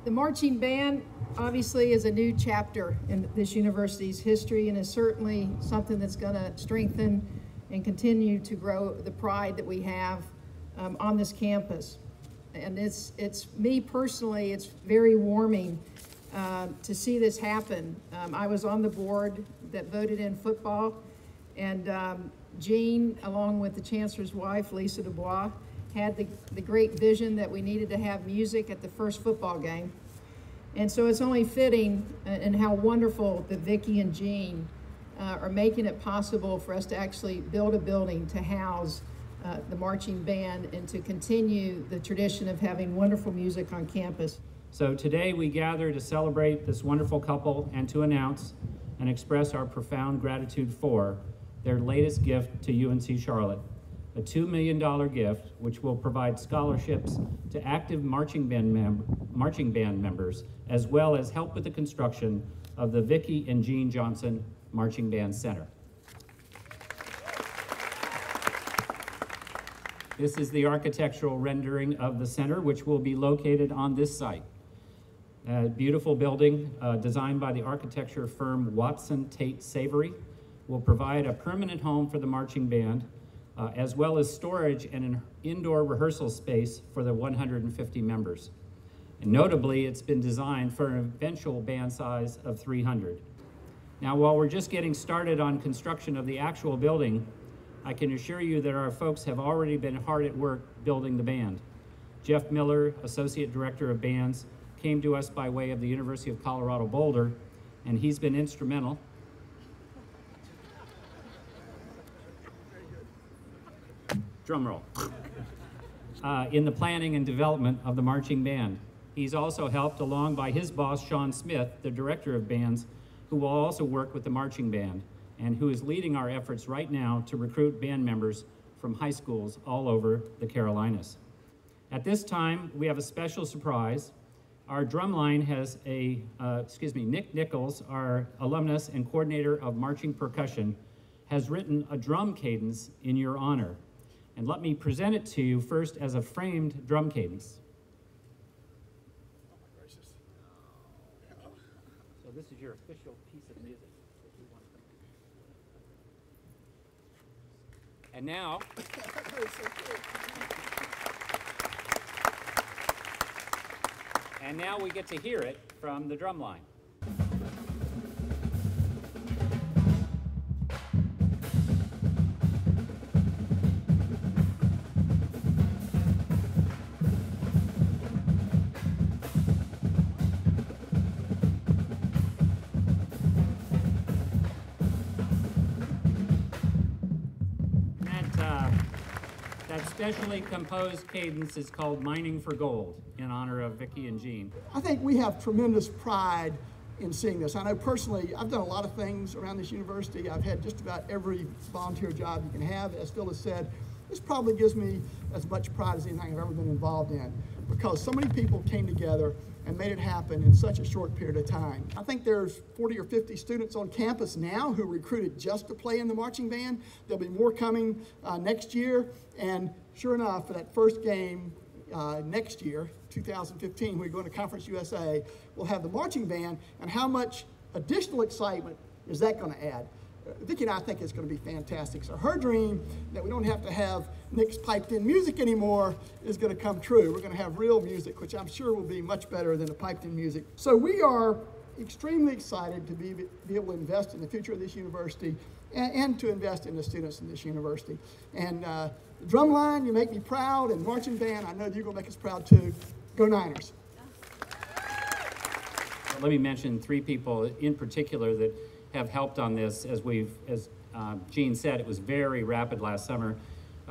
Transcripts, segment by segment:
The marching band obviously is a new chapter in this university's history and is certainly something that's going to strengthen and continue to grow the pride that we have on this campus. And it's me personally, it's very warming to see this happen. I was on the board that voted in football, and Jean, along with the Chancellor's wife, Lisa Dubois, had the great vision that we needed to have music at the first football game. And so it's only fitting and how wonderful that Vicki and Jean are making it possible for us to actually build a building to house the marching band and to continue the tradition of having wonderful music on campus. So today we gather to celebrate this wonderful couple and to announce and express our profound gratitude for their latest gift to UNC Charlotte, a $2 million gift which will provide scholarships to active marching band members, as well as help with the construction of the Vicki and Jean Johnson Marching Band Center. This is the architectural rendering of the center, which will be located on this site. A beautiful building designed by the architecture firm Watson Tate Savory will provide a permanent home for the marching band, as well as storage and an indoor rehearsal space for the 150 members. And notably, it's been designed for an eventual band size of 300. Now, while we're just getting started on construction of the actual building, I can assure you that our folks have already been hard at work building the band. Jeff Miller, Associate Director of Bands, came to us by way of the University of Colorado Boulder, and he's been instrumental drum roll, in the planning and development of the marching band. He's also helped along by his boss, Sean Smith, the Director of Bands, who will also work with the marching band and who is leading our efforts right now to recruit band members from high schools all over the Carolinas. At this time, we have a special surprise. Our drumline has Nick Nichols, our alumnus and coordinator of marching percussion, has written a drum cadence in your honor. And let me present it to you first as a framed drum cadence. Oh my gracious. So this is your official piece of music. And now, we get to hear it from the drum line. That specially composed cadence is called Mining for Gold in honor of Vicki and Jean. I think we have tremendous pride in seeing this. I know personally, I've done a lot of things around this university. I've had just about every volunteer job you can have. As Phil has said, this probably gives me as much pride as anything I've ever been involved in, because so many people came together and made it happen in such a short period of time. I think there's 40 or 50 students on campus now who recruited just to play in the marching band. There'll be more coming next year, and sure enough, for that first game next year, 2015, we're going to Conference USA, we'll have the marching band, and how much additional excitement is that going to add? Vicki and I think it's going to be fantastic. So her dream that we don't have to have Nick's piped in music anymore is going to come true. We're going to have real music, which I'm sure will be much better than the piped in music. So we are extremely excited to be able to invest in the future of this university and to invest in the students in this university. And the drumline, you make me proud, and marching band, I know you're going to make us proud too. Go Niners. Let me mention three people in particular that have helped on this. As Jean said, it was very rapid last summer.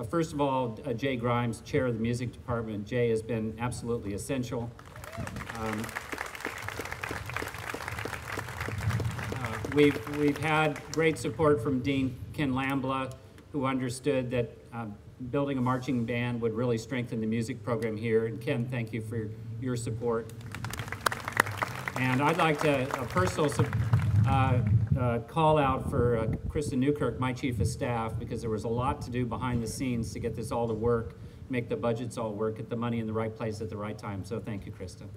First of all, Jay Grimes, chair of the music department. Jay has been absolutely essential. We've had great support from Dean Ken Lambla, who understood that building a marching band would really strengthen the music program here. And Ken, thank you for your support. And I'd like to a personal call out for Kristen Newkirk, my chief of staff, because there was a lot to do behind the scenes to get this all to work, make the budgets all work, get the money in the right place at the right time. So thank you, Kristen.